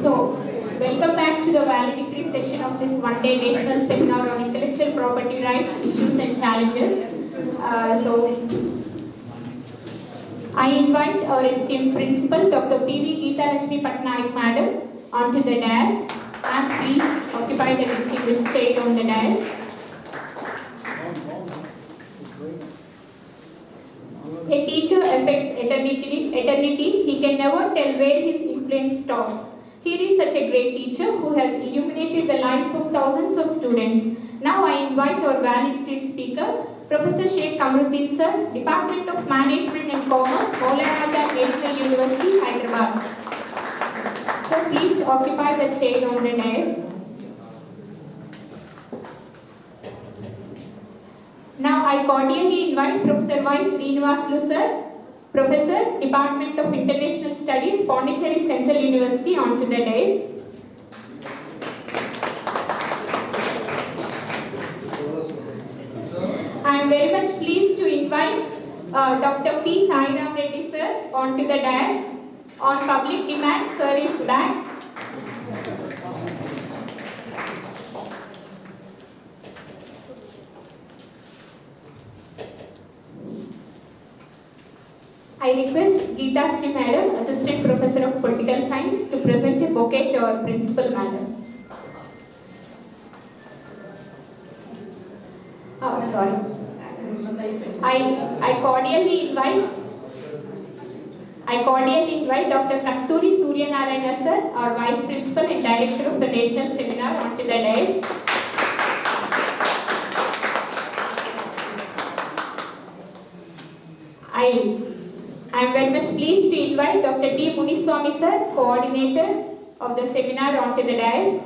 So, welcome back to the valedictory session of this one-day national seminar on intellectual property rights, issues and challenges. I invite our esteemed principal, Dr. P.V. Geeta Lakshmi Patnaik Madam, onto the dais. And please occupy the distinguished chair on the dais. A teacher affects eternity. He can never tell where his influence stops. Here is such a great teacher who has illuminated the lives of thousands of students. Now I invite our valedictory speaker, Professor Sheikh Kamruddin Sir, Department of Management and Commerce, Maulana Azad National University, Hyderabad. So please occupy the chair on the dais. Now I cordially invite Professor Y. Srinivasulu Sir, Professor, Department of International Studies, Pondicherry Central University, onto the dais. I am very much pleased to invite Dr. P. Sairam Reddy Sir onto the dais. On public demand, Sir is back. I request Geeta Sri Madam, Assistant Professor of Political Science, to present a bouquet to our Principal Madam. I cordially invite Dr. Kasturi Suryanarayana Sir, our Vice Principal and Director of the National Seminar, onto the dais. I am very much pleased to invite Dr. D. Muniswamy Sir, Coordinator of the seminar, onto the dais.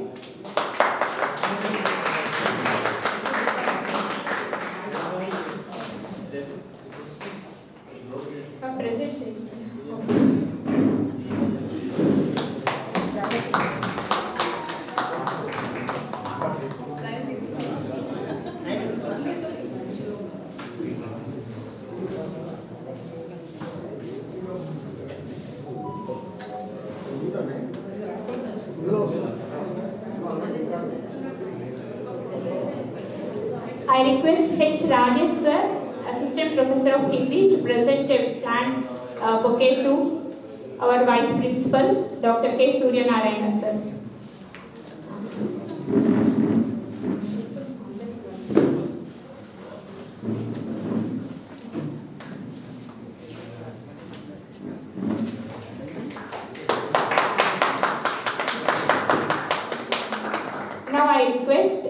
I request H. Rajesh Sir, Assistant Professor of Hindi, to present a planned bouquet to our Vice Principal, Dr. K. Suryanarayana Sir. Now I request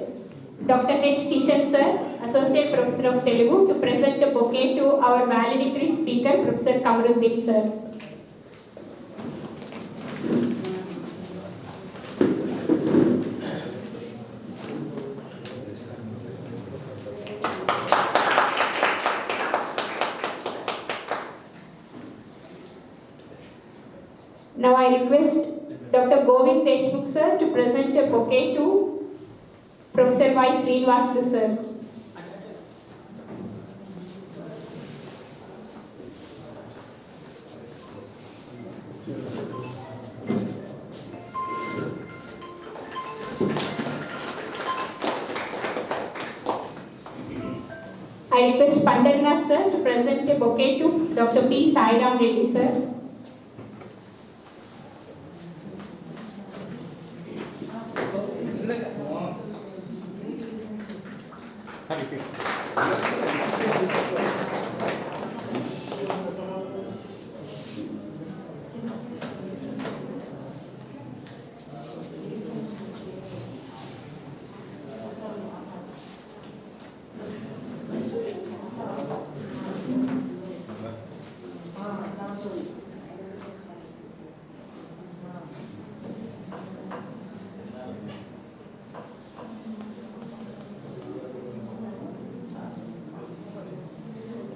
Dr. H. Kishan Sir, Associate Professor of Telugu, to present a bouquet to our valedictory speaker, Professor Kamruddin Sir. Now I request Dr. Govind Deshmukh Sir to present a bouquet to Professor Y. Srinivasulu Sir. I request Pandarnath Sir to present a bouquet to Dr. P. Sairam Reddy Sir.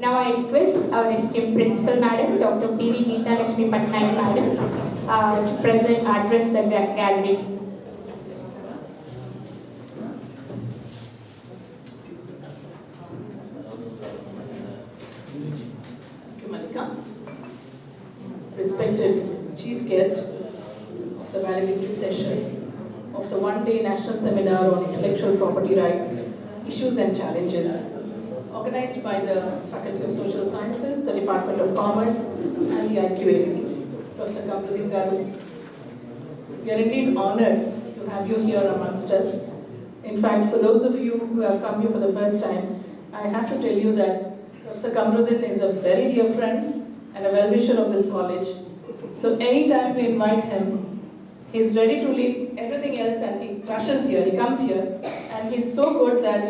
Now I request our esteemed Principal Madam, Dr. P.V. Geeta Lakshmi Patnaik Madam, to address the gathering. Respected Chief Guest, the valedictory session of the one-day national seminar on intellectual property rights, issues and challenges, organized by the Faculty of Social Sciences, the Department of Commerce, and the IQAC. Professor Kamruddin Garu, we are indeed honored to have you here amongst us. In fact, for those of you who have come here for the first time, I have to tell you that Professor Kamruddin is a very dear friend and a well-wisher of this college. So anytime we invite him, he's ready to leave everything else and he rushes here, he comes here, and he's so good that,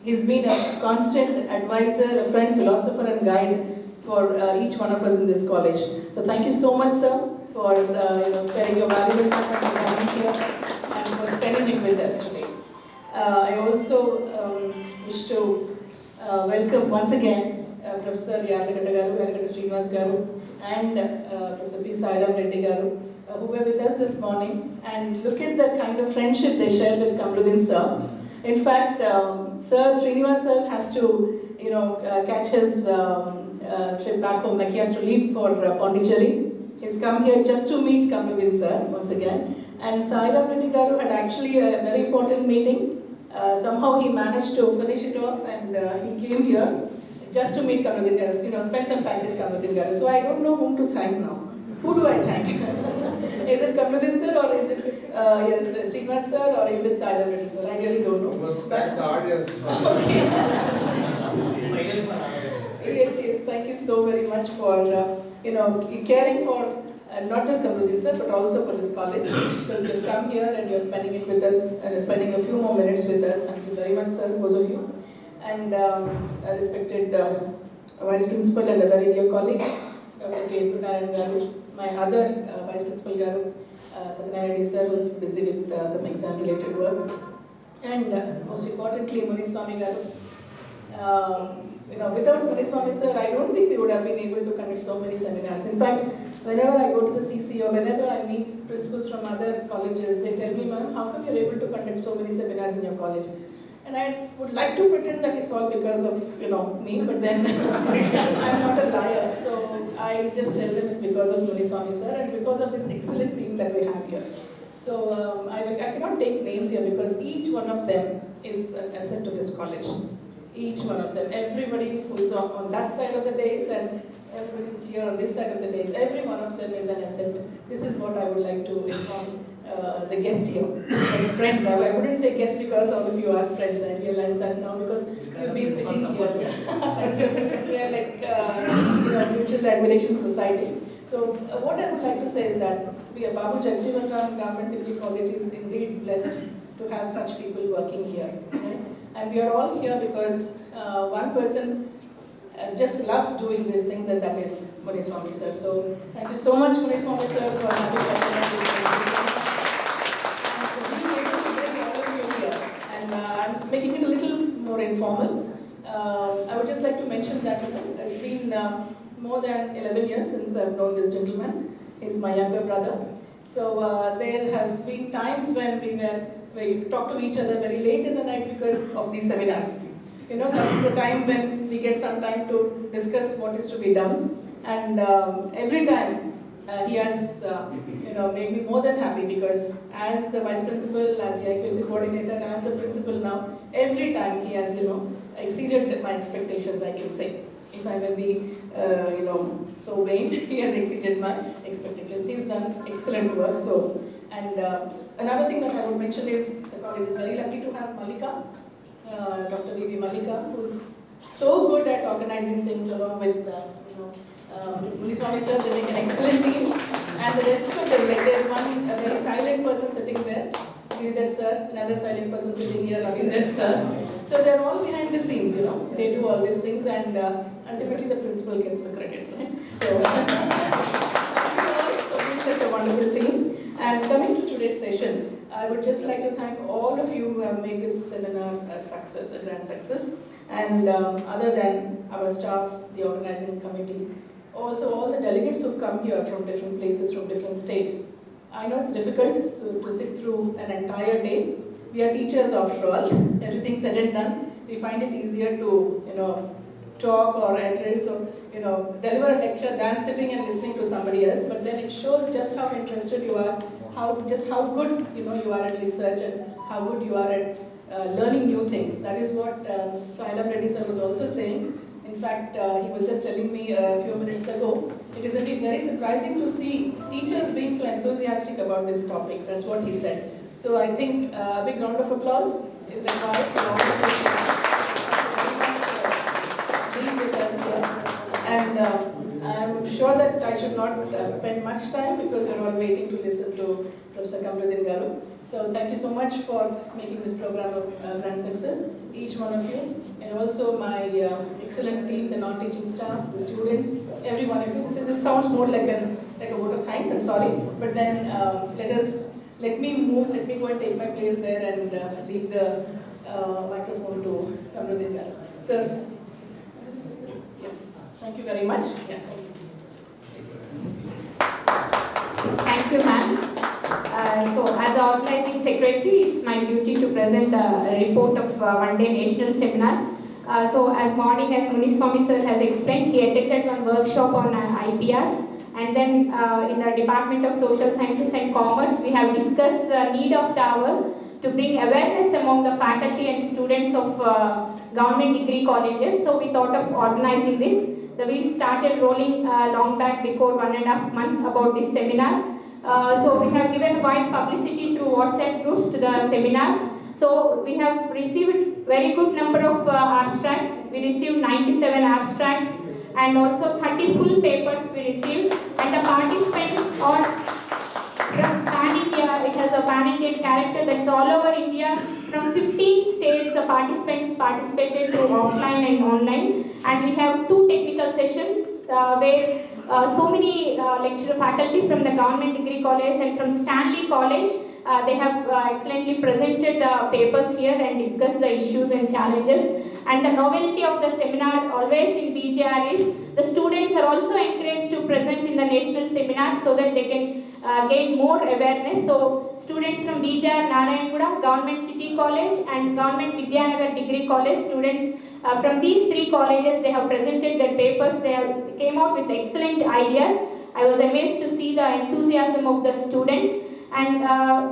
he's been a constant advisor, a friend, philosopher and guide for each one of us in this college. So thank you so much, sir, for sparing your valuable time and coming here and for spending it with us today. I also wish to welcome once again Professor Yagalagada Garu, Yagalagada Srinivas Garu, and Professor P. Sairam Reddy Garu, who were with us this morning. And look at the kind of friendship they shared with Kamruddin sir. In fact, Sir Srinivas sir has to, catch his trip back home, like he has to leave for Pondicherry. He's come here just to meet Kamruddin sir once again. And Sairam Reddy Garu had actually a very important meeting. Somehow he managed to finish it off and he came here just to meet Kamruddin Garu, spend some time with Kamruddin Garu. So I don't know whom to thank now. Who do I thank? Is it Kamruddin sir or is it Srinivas sir or is it Sairam Reddy sir? I really don't know. You must thank the audience. Okay. Yes, thank you so very much for caring for not just Kamruddin sir, but also for this college, because you've come here and you're spending it with us, and you're spending a few more minutes with us. Thank you very much, sir, both of you. And a respected Vice Principal and a very dear colleague, Dr. K. Sundaran Garu, my other Vice Principal Garu, Satyanarayana Reddy sir, was busy with some exam-related work. And most importantly, Muniswamy Garu. Without Muniswamy sir, I don't think we would have been able to conduct so many seminars. In fact, whenever I go to the CC or whenever I meet principals from other colleges, they tell me, ma'am, how come you're able to conduct so many seminars in your college? And I would like to pretend that it's all because of, me, but then I'm not a liar. So I just tell them it's because of Muniswamy sir and because of this excellent team that we have here. So I cannot take names here because each one of them is an asset to this college. Each one of them. Everybody who's on that side of the dais and everybody who's here on this side of the dais, every one of them is an asset. This is what I would like to inform the guests here, and friends. I wouldn't say guests because all of you are friends. I realize that now because you've been sitting here. We are like mutual admiration society. So what I would like to say is that we are Babu Jagjeevan Ram Government Degree College is indeed blessed to have such people working here. Right? And we are all here because one person just loves doing these things, and that is Muniswamy sir. So thank you so much, Muniswamy sir, for having us. I'm making it a little more informal. I would just like to mention that it's been more than 11 years since I've known this gentleman. He's my younger brother. So there have been times when we talk to each other very late in the night because of these seminars. That's the time when we get some time to discuss what is to be done. And every time he has made me more than happy because as the vice principal, as the IQC coordinator, and as the principal now, every time he has exceeded my expectations, I can say. If I may be so vain, he has exceeded my expectations. He's done excellent work. So, and another thing that I would mention is the college is very lucky to have Malika, Dr. V.V. Malika, who's so good at organizing things along with Muniswamy sir. They make an excellent team, and the rest of them, like there's one a very silent person sitting there, Giridhar sir, another silent person sitting here, Ravinder sir. So they're all behind the scenes, they do all these things, and ultimately the principal gets the credit, right? So thank you all for being such a wonderful team. And coming to today's session, I would just like to thank all of you who have made this seminar a success, a grand success. And other than our staff, the organizing committee, also all the delegates who've come here from different places, from different states. I know it's difficult to sit through an entire day. We are teachers after all. Everything said and done, we find it easier to talk or address or deliver a lecture than sitting and listening to somebody else. But then it shows just how interested you are, how good you are at research and how good you are at learning new things. That is what Sailam Reddy sir was also saying. In fact, he was just telling me a few minutes ago, it is indeed very surprising to see teachers being so enthusiastic about this topic. That's what he said. So I think a big round of applause is required for all of us being with us here. And I'm sure that I should not spend much time because you're all waiting to listen to Professor Kamruddin Garu. So thank you so much for making this program a grand success, each one of you, and also my excellent team, the non-teaching staff, the students, every one of you. This sounds more like a vote of thanks, I'm sorry, but then let me go and take my place there and leave the microphone to Kamruddin Garu. Sir, yeah. Thank you very much. Yeah, thank you. Thank you, ma'am. So, as the organizing secretary, it's my duty to present a report of one-day national seminar. So, as morning, as Muniswamy sir has explained, he attended one workshop on IPRs, and then in the Department of Social Sciences and Commerce, we have discussed the need of the hour to bring awareness among the faculty and students of government degree colleges. So, we thought of organizing this. The wheel started rolling long back before 1.5 months about this seminar. So we have given wide publicity through WhatsApp groups to the seminar. So we have received very good number of abstracts. We received 97 abstracts and also 30 full papers we received. And the participants are from pan-India. It has a pan-Indian character that's all over India. From 15 states, the participants participated through offline and online. And we have 2 technical sessions where so many lecturer faculty from the government degree college and from Stanley College, they have excellently presented the papers here and discussed the issues and challenges. And the novelty of the seminar always in BJR is the students are also encouraged to present in the national seminars so that they can gain more awareness. So students from BJR Narayanguda, Government City College and Government Vidyanagar Degree College, students from these 3 colleges, they have presented their papers. They have came out with excellent ideas. I was amazed to see the enthusiasm of the students. And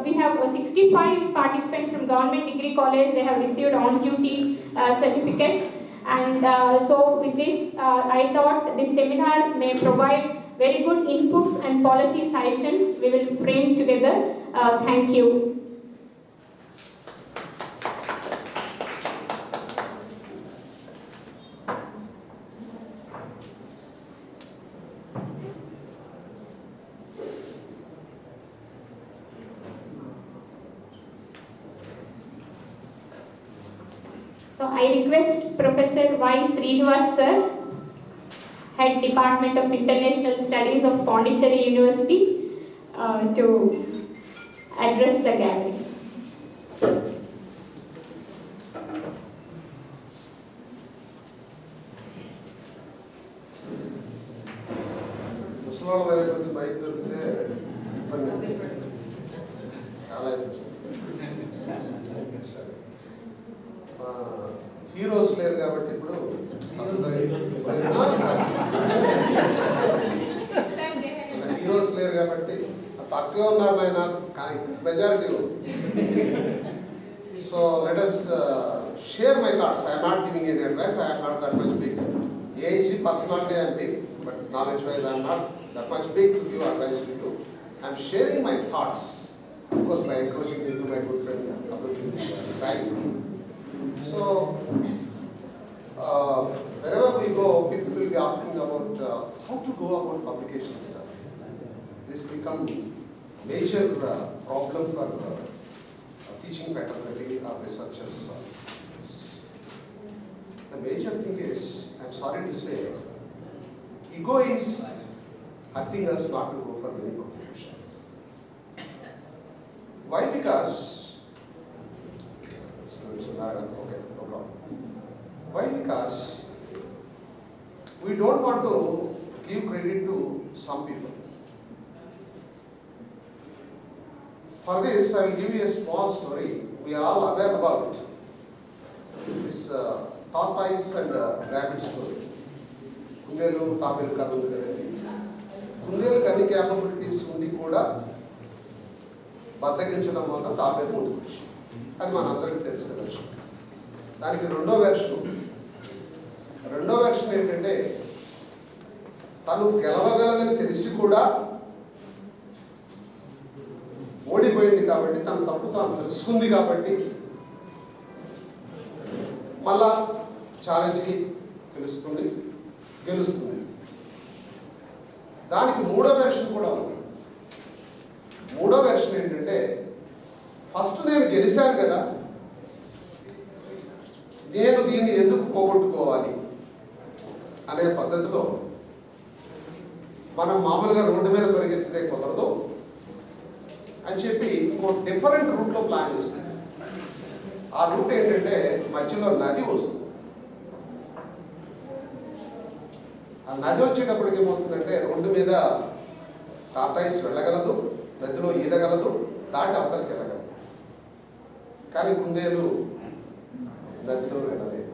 we have 65 participants from Government Degree College. They have received on-duty certificates. And so with this, I thought this seminar may provide very good inputs and policy suggestions. We will frame together. Thank you. So I request Professor Y. Srinivas sir, Head Department of International Studies of Pondicherry University, to address the gathering. Heroes లేరు కాబట్టి ఇప్పుడు heroes లేరు కాబట్టి తక్కువ ఉన్నారు ఆయన కానీ majority. So let us share my thoughts. I am not giving any advice. I am not that much big. Age, personality I am big, but knowledge wise I am not that much big to give advice to you. I am sharing my thoughts, of course by encouraging into my good friend Abdul style. So wherever we go, people will be asking about how to go about publications. This become major problem for teaching faculty or researchers. The major thing is, I'm sorry to say, ego is hurting us not to go for many publications. Why? Because okay, no problem. Why? Because we don't want to give credit to some people. For this, I will give you a small story. We are all aware about this tortoise and rabbit story. కుందేలు తాబేలు కథ ఉంది కదండి. కుందేలుకి అన్ని capabilities ఉండి కూడా బద్దగించడం వల్ల తాబేలు ముందుకు వచ్చింది. అది మనందరికీ తెలిసిన వెర్షన్. దానికి రెండో వెర్షన్ ఏంటంటే, తను గెలవగలదని తెలిసి కూడా ఓడిపోయింది కాబట్టి, తన తప్పు తాను తెలుసుకుంది కాబట్టి మళ్ళా ఛాలెంజ్కి గెలుస్తుంది. దానికి మూడో వెర్షన్ కూడా ఉంది. మూడో వెర్షన్ ఏంటంటే, ఫస్ట్ నేను గెలిచాను కదా, నేను దీన్ని ఎందుకు పోగొట్టుకోవాలి అనే పద్ధతిలో మనం మామూలుగా రోడ్డు మీద పరిగెత్తితే కుదరదు అని చెప్పి ఇంకో డిఫరెంట్ రూట్లో ప్లాన్ చేస్తుంది. ఆ రూట్ ఏంటంటే, మధ్యలో నది వస్తుంది. ఆ నది వచ్చేటప్పటికి ఏమవుతుందంటే, రోడ్డు మీద టాటాయిస్ వెళ్ళగలదు, నదిలో ఈదగలదు, దాటి అవతలకి వెళ్ళగలదు. కానీ కుందేలు నదిలో వెళ్ళలేదు.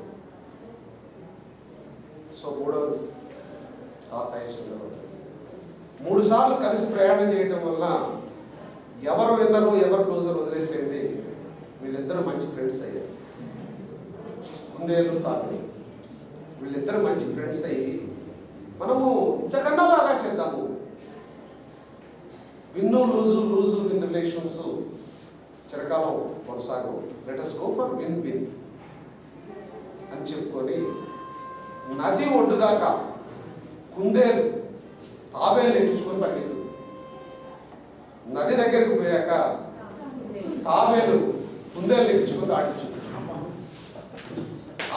సో మూడవది టాటాయిస్ వెళ్ళబడ్డది. 3 సార్లు కలిసి ప్రయాణం చేయడం వల్ల ఎవరు విన్నరు ఎవరు క్లోజర్ వదిలేసేయండి, వీళ్ళిద్దరూ మంచి ఫ్రెండ్స్ అయ్యారు. కుందేలు తాబేలు వీళ్ళిద్దరూ మంచి ఫ్రెండ్స్ అయ్యి, మనము ఇంతకన్నా బాగా చేద్దాము, లూజు విన్ రిలేషన్స్ చిరకాలం కొనసాగు, let us go for win అని చెప్పుకొని నది ఒడ్డు దాకా కుందేలు తాబేలు ఎక్కించుకొని పరిగెత్తుంది. నది దగ్గరికి పోయాక తాబేలు కుందేలు ఎక్కించుకొని దాటించు.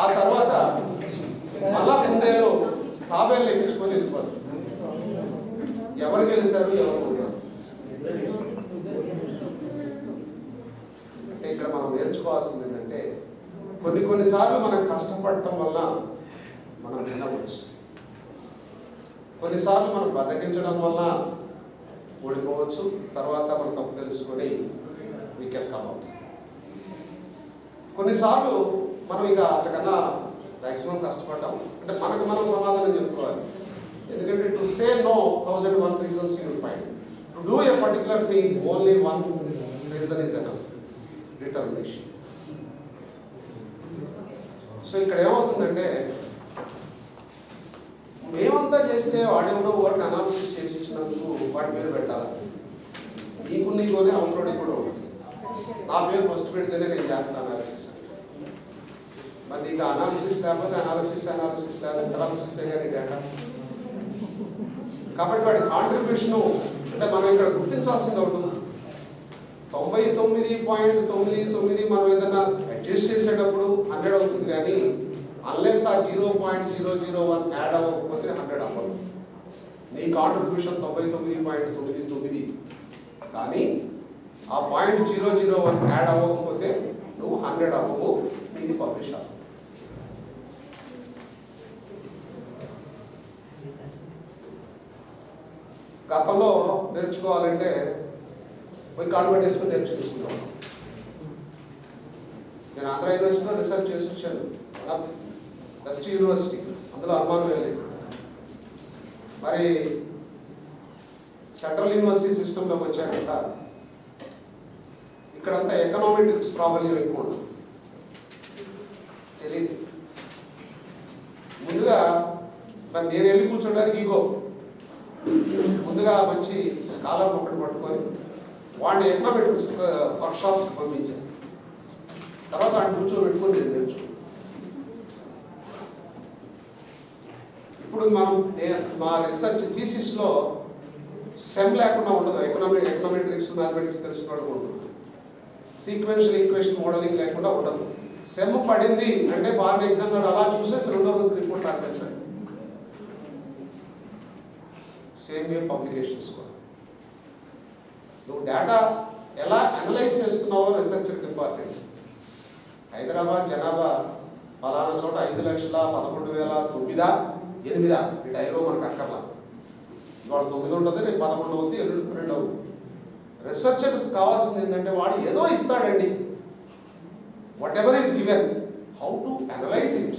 ఆ తర్వాత మళ్ళా కుందేలు తాబేలు ఎక్కించుకొని వెళ్ళిపోదు. ఎవరు గెలిచారు, ఎవరు ఓడారు? అంటే ఇక్కడ మనం నేర్చుకోవాల్సింది ఏంటంటే, కొన్నిసార్లు మనం కష్టపడటం వల్ల మనం వినవచ్చు, కొన్నిసార్లు మనం బతికించడం వల్ల ఓడిపోవచ్చు. తర్వాత మనం తప్పు తెలుసుకొని వీ కెన్ కమ్ అవుట్. కొన్నిసార్లు మనం ఇక అంతకన్నా మ్యాక్సిమం కష్టపడ్డాం అంటే మనకు మనం సమాధానం చెప్పుకోవాలి. ఎందుకంటే to say no 1001 reasons you will find. To do a particular thing only one reason is enough, determination. So ఇక్కడ ఏమవుతుందంటే, మేమంతా చేస్తే వాడెవడో వర్క్ అనాలిసిస్ చేసి ఇచ్చినందుకు వాటి పేరు పెట్టాలి. నీకునే అవతోడి కూడా ఉంటుంది. నా పేరు ఫస్ట్ పెడితేనే నేను చేస్తాను అనాలిసిస్. మరి నీకు అనాలిసిస్ లేకపోతే అనాలిసిస్ లేకపోతే అనాలిసిస్ కానీ డేటా. కాబట్టి వాడి కాంట్రిబ్యూషను అంటే మనం ఇక్కడ గుర్తించాల్సింది ఒకటి, 99.99 మనం ఏదైనా అడ్జస్ట్ చేసేటప్పుడు 100 అవుతుంది. కానీ అన్లెస్ ఆ 0.001 యాడ్ అవ్వకపోతే 100 అవ్వదు. నీ కాంట్రిబ్యూషన్ 99.99, కానీ ఆ 0.001 యాడ్ అవ్వకపోతే నువ్వు 100 అవ్వవు, నీది పబ్లిష్ అవ్వదు. గతంలో నేర్చుకోవాలంటే పోయి కాళ్ళు పెట్టేసుకుని నేర్చుకుంటున్నాం. నేను ఆంధ్ర యూనివర్సిటీలో రీసెర్చ్ చేసి వచ్చాను, బెస్ట్ యూనివర్సిటీ, అందులో అనుమానం లేదు. మరి సెంట్రల్ యూనివర్సిటీ సిస్టంలోకి వచ్చాక ఇక్కడంతా ఎకనామిక్స్ ప్రాబ్లం ఎక్కువ ఉంటుంది. తెలియదు ముందుగా, మరి నేను వెళ్ళి కూర్చోడానికి ఈగో. ముందుగా మంచి స్కాలర్ ఒకటి పట్టుకొని వాడిని ఎకనామిక్స్ వర్క్షాప్స్కి పంపించాను. తర్వాత ఆయన కూర్చోబెట్టుకొని నేను నేర్చుకున్నాను. ఇప్పుడు మా రీసెర్చ్ థీసిస్లో సెమ్ లేకుండా ఉండదు. ఎకనామెట్రిక్స్ మ్యాథమెటిక్స్ తెలిసిన వాడు ఉంటుంది. సీక్వెన్షియల్ ఈక్వేషన్ మోడలింగ్ లేకుండా ఉండదు. సెమ్ పడింది అంటే ఫారెన్ ఎగ్జామినర్ అలా చూసేసి 2వ రోజు రిపోర్ట్ రాసేస్తాడు. సేమ్ వే పబ్లికేషన్స్ కూడా. నువ్వు డేటా ఎలా అనలైజ్ చేస్తున్నావో రీసెర్చర్కి ఇంపార్టెంట్. హైదరాబాద్ జనాభా ఫలానా చోట 5,11,009 8 ఈ టైంలో మనకు అక్కర్లా. ఇవాళ 9 ఉంటుంది, రేపు 11 అవుతుంది, ఎల్లుండి 12 అవుతుంది. రీసెర్చర్స్ కావాల్సింది ఏంటంటే వాడు ఏదో ఇస్తాడండి, whatever is given, how to analyse it,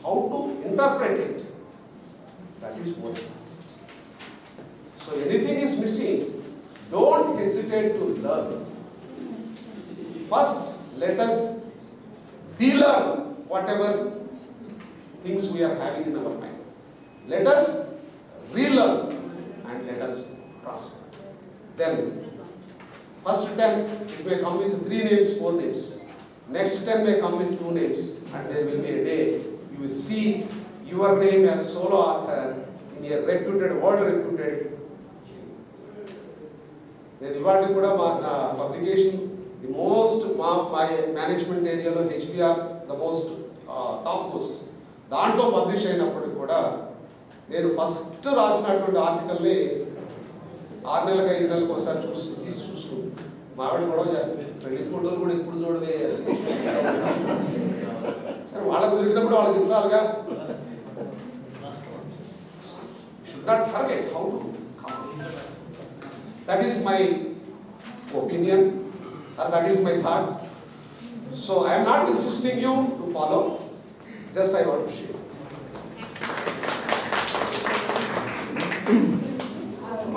how to interpret it, That is more. So anything is missing, don't hesitate to learn. First, let us de-learn whatever things we are having in our mind. Let us relearn and let us prosper. Then, first 10, it may come with 3 names, 4 names. Next 10 may come with 2 names. And there will be a day you will see your name as solo author in a reputed, world reputed. Then ivaati kuda publication, the most my management area lo HBR, the most topmost. దాంట్లో publish అయినప్పటికి కూడా నేను first రాసినటువంటి ఆర్టికల్ని 6 నెలలకు 5 నెలలకు ఒకసారి చూసుకుంటాను. మా ఆవిడ గొడవ చేస్తాను, పెళ్లి ఫోటోలు కూడా ఇప్పుడు చూడవే. సరే వాళ్ళకు దొరికినప్పుడు వాళ్ళకి ఇచ్చాలిగా. Should not forget how to come. That is my opinion, that is my thought. So I am not insisting you to follow. Just I want to share.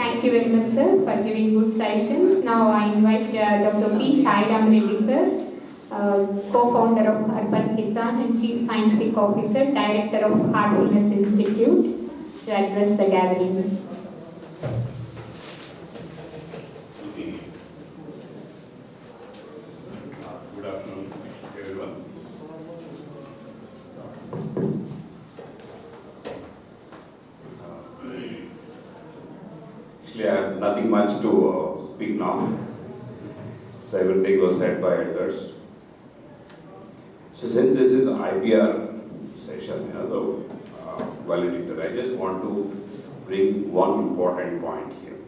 Thank you very much, sir, for giving good suggestions. Now I invite Dr. P. Sairam Reddy, sir, co-founder of Urban Kisan and Chief Scientific Officer, Director of Heartfulness Institute, to address the gathering. Good afternoon, everyone. Actually, I have nothing much to speak now. So everything was said by elders. So since this is an IPR session, the valedictory, I just want to bring one important point here.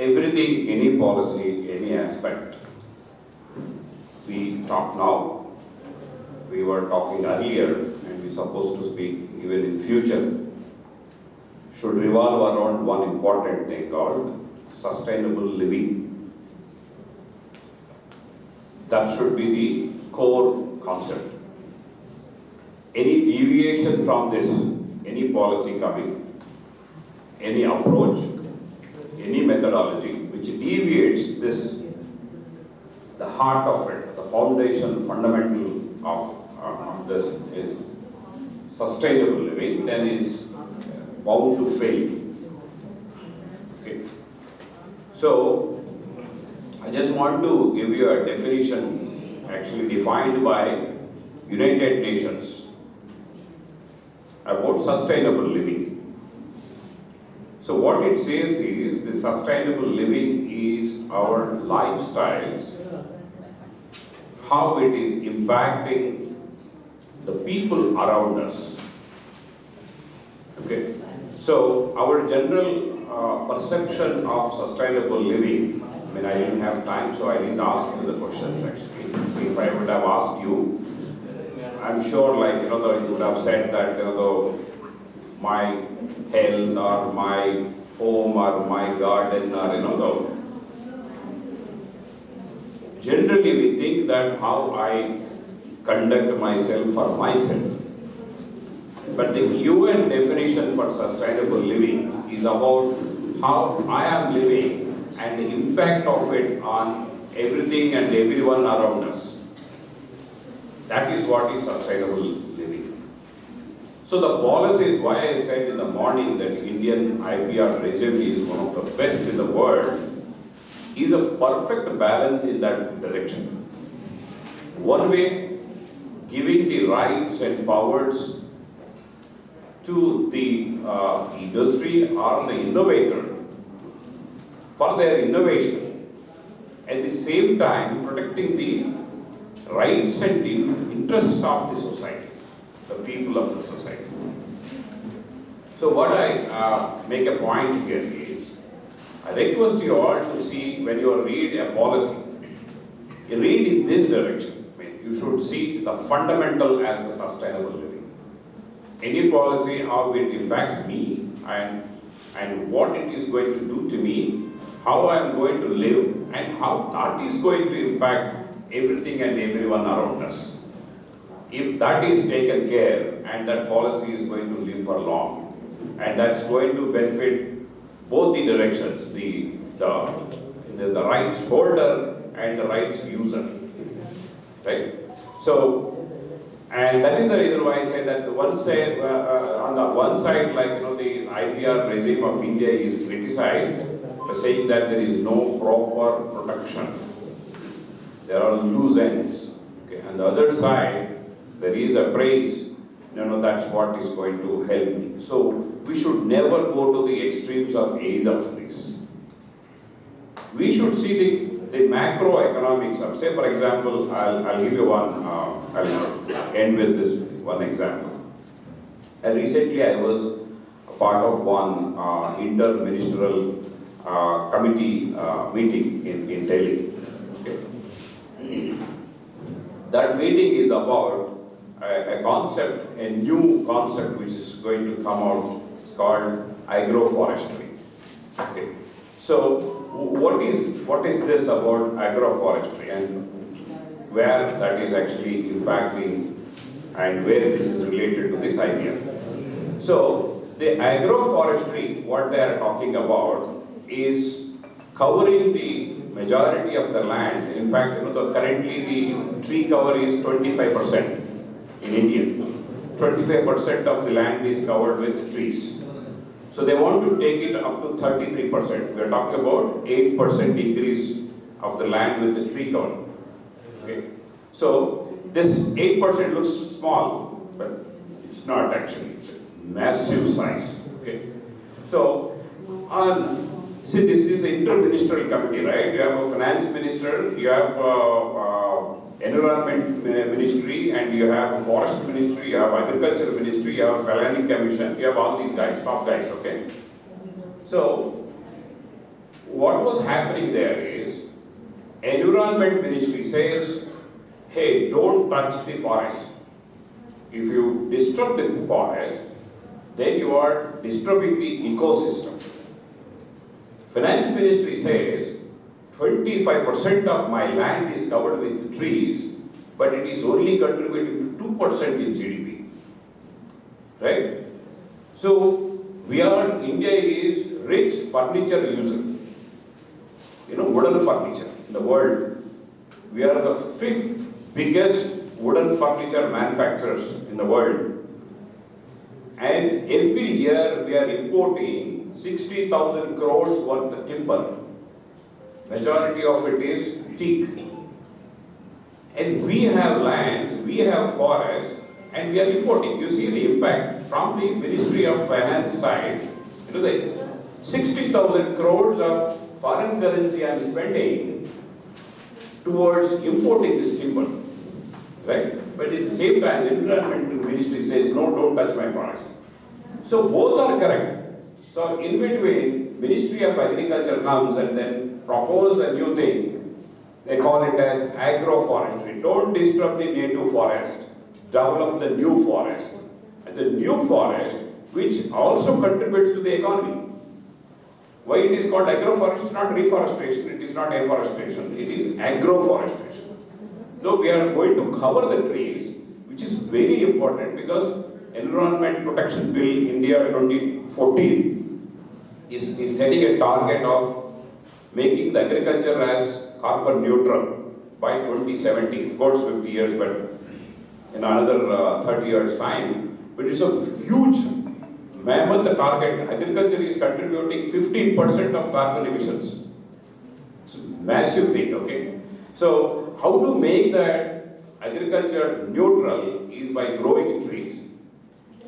Everything, any policy, any aspect, we talk now, we were talking earlier, and we're supposed to speak even in future, should revolve around one important thing called sustainable living. That should be the core concept. Any deviation from this, any policy coming, any approach, any methodology which deviates this, the heart of it, the foundation, fundamental of this is sustainable living, then is bound to fail. Okay. So, I just want to give you a definition actually defined by United Nations about sustainable living. So what it says is the sustainable living is our lifestyles, how it is impacting the people around us. Okay. So our general perception of sustainable living, I mean, I didn't have time, so I didn't ask you the questions actually. So if I would have asked you, I'm sure you would have said that, my health or my home or my garden or, generally we think that how I conduct myself for myself. But the UN definition for sustainable living is about how I am living and the impact of it on everything and everyone around us. That is what is sustainable living. So the policy is why I said in the morning that Indian IPR regime is one of the best in the world, is a perfect balance in that direction. One way, giving the rights and powers to the industry or the innovator for their innovation, at the same time protecting the rights and the interests of the society, the people of the society. So what I make a point here is, I request you all to see when you read a policy, you read in this direction. I mean, you should see the fundamental as the sustainable living. Any policy, how it impacts me and what it is going to do to me, how I am going to live, and how that is going to impact everything and everyone around us. if that is taken care and that policy is going to live for long, and that's going to benefit both the directions, the rights holder and the rights user, right? So, and that is the reason why I say that on the one side, like the IPR regime of India is criticized for saying that there is no proper protection. There are loose ends. Okay, on the other side, there is a praise. That's what is going to help me. So we should never go to the extremes of either of these. We should see the macroeconomics of, say, for example, I'll give you one. I'll end with this one example. Recently, I was a part of one inter-ministerial committee meeting in Delhi. Okay. That meeting is about a concept, a new concept which is going to come out. It's called agroforestry. Okay. So, what is this about agroforestry and where that is actually impacting and where this is related to this idea? So, the agroforestry, what they are talking about is covering the majority of the land. In fact, currently the tree cover is 25% in India. 25% of the land is covered with trees. So they want to take it up to 33%. We are talking about 8% increase of the land with the tree cover. Okay. So this 8% looks small, but it's not actually. It's a massive size. Okay. So see, this is an inter-ministerial committee, right? You have a finance minister, you have environment ministry, and you have forest ministry, you have agriculture ministry, you have planning commission, you have all these guys, top guys, okay? So, what was happening there is, environment ministry says, hey, don't touch the forest. If you disturb the forest, then you are disturbing the ecosystem. Finance ministry says, 25% of my land is covered with trees, but it is only contributing to 2% in GDP. Right? So, India is rich furniture user. Wooden furniture in the world. We are the 5th biggest wooden furniture manufacturers in the world. And every year we are importing 60,000 crores worth of timber. Majority of it is teak. And we have lands, we have forests, and we are importing. You see the impact from the Ministry of Finance side. The 60,000 crores of foreign currency I am spending towards importing this timber. Right? But at the same time, the Environment Ministry says, no, don't touch my forest. So both are correct. So in between, Ministry of Agriculture comes and then propose a new thing. They call it as agroforestry. Don't disturb the native forest. Develop the new forest. And the new forest, which also contributes to the economy. Why it is called agroforestry? Not reforestation, it is not afforestation, it is agroforestation. Though we are going to cover the trees, which is very important because Environment Protection Bill India 2014 is setting a target of making the agriculture as carbon neutral by 2070. Of course, 50 years, but in another 30 years' time. But it's a huge mammoth target. Agriculture is contributing 15% of carbon emissions. It's a massive thing, okay? So, how to make that agriculture neutral is by growing trees.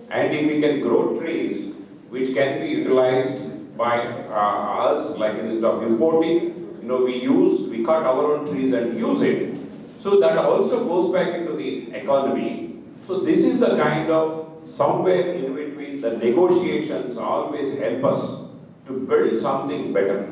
And if we can grow trees which can be utilized by us, like instead of importing, we cut our own trees and use it. So that also goes back into the economy. So this is the kind of somewhere in between the negotiations always help us to build something better.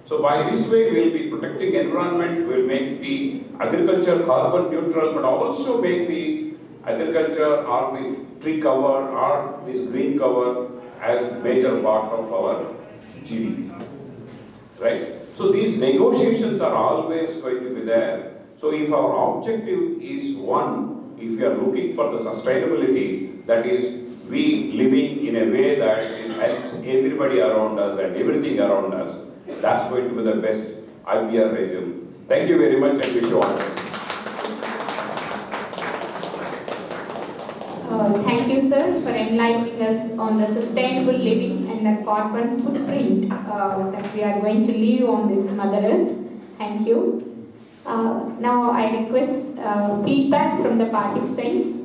So by this way we will be protecting environment, we will make the agriculture carbon neutral, but also make the agriculture or the tree cover or this green cover as major part of our GDP. Right? So these negotiations are always going to be there. So if our objective is one, if we are looking for the sustainability, that is, we living in a way that it helps everybody around us and everything around us, that's going to be the best IPR regime. Thank you very much and wish you all the best. Thank you, sir, for enlightening us on the sustainable living and the carbon footprint that we are going to leave on this Mother Earth. Thank you. Now I request feedback from the participants.